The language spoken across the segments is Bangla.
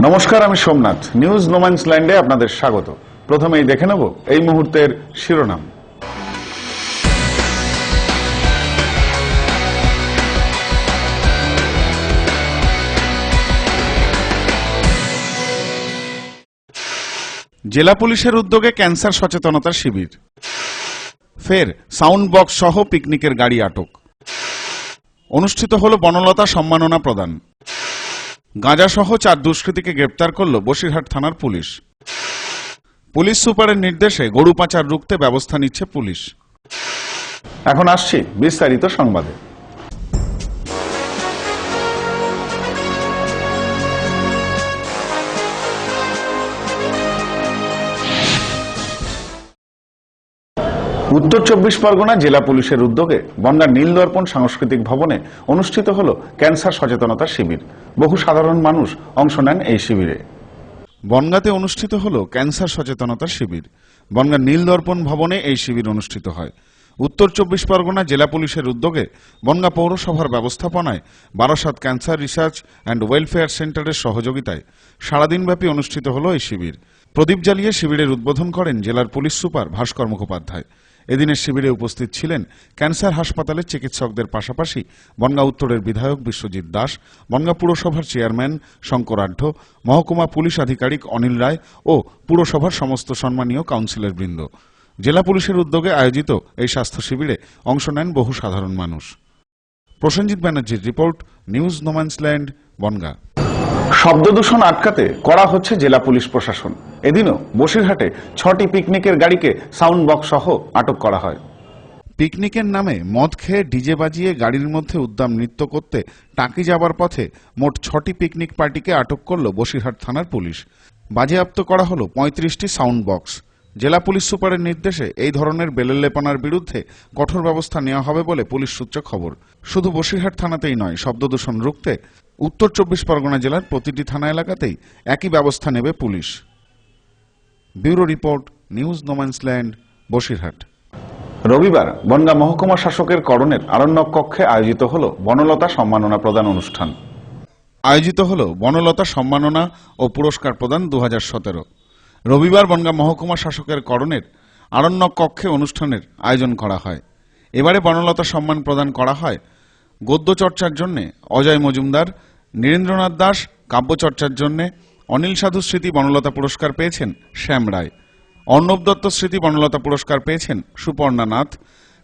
নমস্কার, আমি সোমনাথ। নিউজ নোম্যান্স ল্যান্ডে আপনাদের স্বাগত। প্রথমেই দেখে নেব এই মুহূর্তের শিরোনাম। জেলা পুলিশের উদ্যোগে ক্যান্সার সচেতনতার শিবির। ফের সাউন্ড বক্স সহ পিকনিকের গাড়ি আটক। অনুষ্ঠিত হল বনলতা সম্মাননা প্রদান। গাঁজা সহ 4 দুষ্কৃতীকে গ্রেপ্তার করল বসিরহাট থানার পুলিশ। পুলিশ সুপারের নির্দেশে গরু পাচার রুখতে ব্যবস্থা নিচ্ছে পুলিশ। এখন আসছি বিস্তারিত সংবাদে। উত্তর 24 পরগনা জেলা পুলিশের উদ্যোগে বনগাঁ নীলদর্পণ সাংস্কৃতিক ভবনে অনুষ্ঠিত হল ক্যান্সার সচেতনতা শিবির। বহু সাধারণ মানুষ অংশ নেন এই শিবিরে। বনগাঁতে অনুষ্ঠিত হল ক্যান্সার সচেতনতা শিবির। বনগাঁ নীলদর্পণ ভবনে এই শিবির অনুষ্ঠিত হয়। উত্তর 24 পরগনা জেলা পুলিশের উদ্যোগে বনগাঁ পৌরসভার ব্যবস্থাপনায় Barasat cancer research and welfare সেন্টারের সহযোগিতায় সারাদিনব্যাপী অনুষ্ঠিত হল এই শিবির। প্রদীপ জ্বালিয়ে শিবিরের উদ্বোধন করেন জেলার পুলিশ সুপার ভাস্কর মুখোপাধ্যায়। এদিনের শিবিরে উপস্থিত ছিলেন ক্যান্সার হাসপাতালের চিকিৎসকদের পাশাপাশি বনগাঁ উত্তরের বিধায়ক বিশ্বজিৎ দাস, বনগাঁ পুরসভার চেয়ারম্যান শঙ্কর আঢ্য, মহকুমা পুলিশ আধিকারিক অনিল রায় ও পুরসভার সমস্ত সম্মানীয় কাউন্সিলর বৃন্দ। জেলা পুলিশের উদ্যোগে আয়োজিত এই স্বাস্থ্য শিবিরে অংশ নেন বহু সাধারণ মানুষ। প্রসেনজিৎ ব্যানার্জির রিপোর্ট, নিউজ নোম্যান্সল্যান্ড, বনগাঁ। শব্দ দূষণ আটকাতে করা হচ্ছে জেলা পুলিশ প্রশাসন। এদিনও বসিরহাটে 6টি পিকনিকের গাড়িকে সাউন্ড বক্স সহ আটক করা হয়। পিকনিকের নামে মদ খেয়ে ডিজে বাজিয়ে গাড়ির মধ্যে উদ্দাম নৃত্য করতে টাকি যাবার পথে মোট 6টি পিকনিক পার্টিকে আটক করল বসিরহাট থানার পুলিশ। বাজেয়াপ্ত করা হল 35টি সাউন্ড বক্স। জেলা পুলিশ সুপারের নির্দেশে এই ধরনের বেলেল্লেপনার বিরুদ্ধে কঠোর ব্যবস্থা নেওয়া হবে বলে পুলিশ সূত্রে খবর। শুধু বসিরহাট থানাতেই নয়, শব্দ দূষণ রুখতে উত্তর 24 পরগনা জেলার প্রতিটি থানা এলাকাতেই একই ব্যবস্থা নেবে police. Bureau report, news no man's land, Basirhat. রবিবার বনগাঁ মহকুমা শাসকের করণের আরণ্যক কক্ষে আয়োজিত হল বনলতা সম্মাননা প্রদান অনুষ্ঠান। আয়োজিত হল বনলতা সম্মাননা ও পুরস্কার প্রদান 2017। রবিবার বনগাঁ মহকুমা শাসকের করণের আরণ্যক কক্ষে অনুষ্ঠানের আয়োজন করা হয়। এবারে বনলতা সম্মান প্রদান করা হয় গদ্য চর্চার জন্য অজয় মজুমদার, নীরেন্দ্রনাথ দাস কাব্যচর্চার জন্য, অনিল সাধু স্মৃতি বনলতা পুরস্কার পেয়েছেন শ্যাম রায়, অর্ণব দত্ত স্মৃতি বনলতা পুরস্কার পেয়েছেন সুপর্ণা নাথ,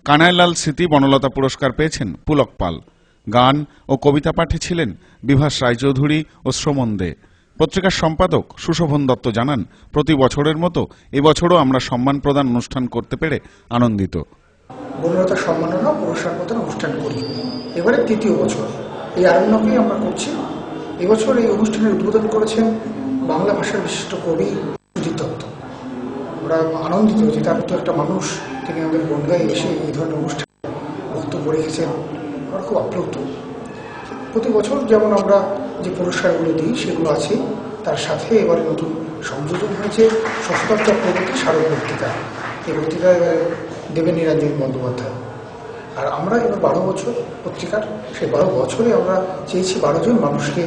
কানাইলাল স্মৃতি বনলতা পুরস্কার পেয়েছেন পুলক পাল। গান ও কবিতা পাঠে ছিলেন বিভাস রায়চৌধুরী ও শ্রমণ দে। পত্রিকার সম্পাদক সুশোভন দত্ত জানান, প্রতি বছরের মতো এবছরও আমরা সম্মান প্রদান অনুষ্ঠান করতে পেরে আনন্দিত। বনলতা সম্মাননা পুরস্কার প্রদান অনুষ্ঠান করি, এবারে 3য় বছর এই আরণ্যকেই আমরা করছি। এবছর এই অনুষ্ঠানের উদ্বোধন করেছেন বাংলা ভাষার বিশিষ্ট কবি সুজিত দত্ত। আমরা আনন্দিত যে তার মতো একটা মানুষ, তিনি আমাদের বনগাঁয়ে এসে এই ধরনের অনুষ্ঠান বক্তব্য রেখেছেন। আমরা খুব আপ্লুত। প্রতি বছর যেমন আমরা যে পুরস্কারগুলো দিই সেগুলো আছে, তার সাথে এবারে নতুন সংযোজন হয়েছে সচেতন চক্রবর্তী স্মারক বক্তৃতা। এই বক্তৃতায় দেবেন নিরঞ্জন বন্দ্যোপাধ্যায়। আর আমরা এবার 12 বছর পত্রিকার, সেই 12 বছরে আমরা চেয়েছি 12 জন মানুষকে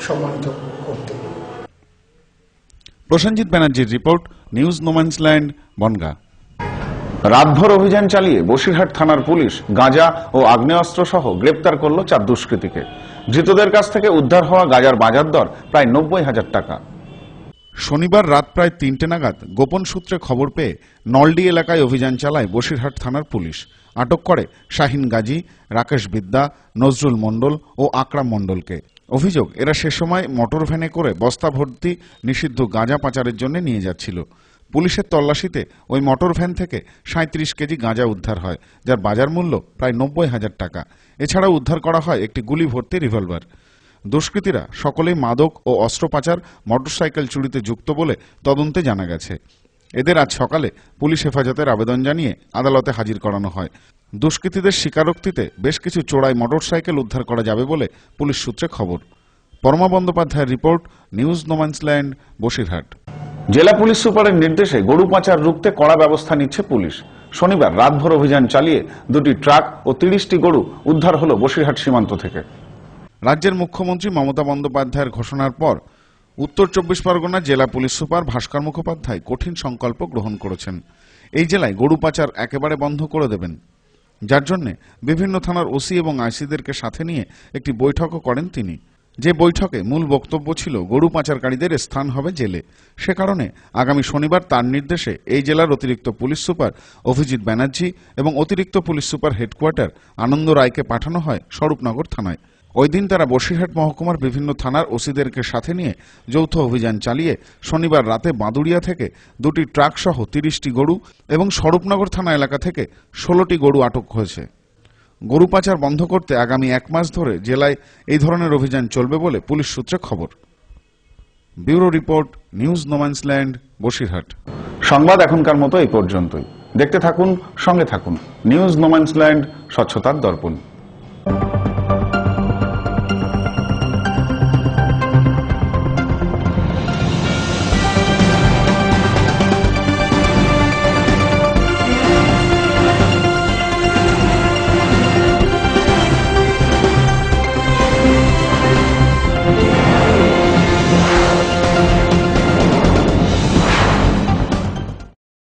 সম্মানিত করতে। প্রসেনজিৎ ব্যানার্জির রিপোর্ট, নিউজ নোম্যান্সল্যান্ড, বনগাঁ। রাতভর অভিযান চালিয়ে বসিরহাট থানার পুলিশ গাঁজা ও আগ্নেয়াস্ত্র সহ গ্রেপ্তার করল 4 দুষ্কৃতীকে। ধৃতদের কাছ থেকে উদ্ধার হওয়া গাঁজার বাজার দর প্রায় 90,000 টাকা। শনিবার রাত প্রায় 3টে নাগাদ গোপন সূত্রে খবর পেয়ে নলডি এলাকায় অভিযান চালায় বসিরহাট থানার পুলিশ। আটক করে শাহিন গাজী, রাকেশ বিদ্যা, নজরুল মণ্ডল ও আকরাম মণ্ডলকে। অভিযোগ, এরা সে সময় মোটর ভ্যানে করে বস্তা ভর্তি নিষিদ্ধ গাঁজা পাচারের জন্য নিয়ে যাচ্ছিল। পুলিশের তল্লাশিতে ওই মোটর ভ্যান থেকে 37 কেজি গাঁজা উদ্ধার হয়, যার বাজার মূল্য প্রায় 90,000 টাকা। এছাড়াও উদ্ধার করা হয় একটি গুলি ভর্তি রিভলভার। দুষ্কৃতীরা সকলেই মাদক ও অস্ত্র পাচার, মোটরসাইকেল চুরিতে যুক্ত বলে তদন্তে জানা গেছে। এদের আজ সকালে পুলিশ হেফাজতের আবেদন জানিয়ে আদালতে হাজির করানো হয়। দুষ্কৃতীদের স্বীকারোক্তিতে বেশ কিছু চোরাই মোটরসাইকেল উদ্ধার করা যাবে বলে পুলিশ সূত্রে খবর। পরমা বন্দ্যোপাধ্যায়ের রিপোর্ট, নিউজ নোম্যান্সল্যান্ড, বসিরহাট। জেলা পুলিশ সুপারের নির্দেশে গরু পাচার রুখতে কড়া ব্যবস্থা নিচ্ছে পুলিশ। শনিবার রাতভর অভিযান চালিয়ে 2টি ট্রাক ও 30টি গরু উদ্ধার হল বসিরহাট সীমান্ত থেকে। রাজ্যের মুখ্যমন্ত্রী মমতা বন্দ্যোপাধ্যায়ের ঘোষণার পর উত্তর 24 পরগনা জেলা পুলিশ সুপার ভাস্কর মুখোপাধ্যায় কঠিন সংকল্প গ্রহণ করেছেন। এই জেলায় গরু পাচার একেবারে বন্ধ করে দেবেন, যার জন্য বিভিন্ন থানার ওসি এবং আইসিদেরকে সাথে নিয়ে একটি বৈঠকও করেন তিনি। যে বৈঠকে মূল বক্তব্য ছিল গরু পাচারকারীদের স্থান হবে জেলে। সে কারণে আগামী শনিবার তার নির্দেশে এই জেলার অতিরিক্ত পুলিশ সুপার অভিজিৎ ব্যানার্জি এবং অতিরিক্ত পুলিশ সুপার হেডকোয়ার্টার আনন্দ রায়কে পাঠানো হয় স্বরূপনগর থানায়। ওই দিন তারা বসিরহাট মহকুমার বিভিন্ন থানার ওসিদেরকে সাথে নিয়ে যৌথ অভিযান চালিয়ে শনিবার রাতে বাঁদুড়িয়া থেকে 2টি ট্রাক সহ 30টি গরু এবং স্বরূপনগর থানা এলাকা থেকে 16টি গরু আটক হয়েছে। গরু পাচার বন্ধ করতে আগামী 1 মাস ধরে জেলায় এই ধরনের অভিযান চলবে বলে পুলিশ সূত্রে খবর। Bureau report, news no man's land, Basirhat. সংবাদ এখনকার মতো এই পর্যন্তই। দেখতে থাকুন, সঙ্গে থাকুন নিউজ নোম্যান্সল্যান্ড, স্বচ্ছতার দর্পণ।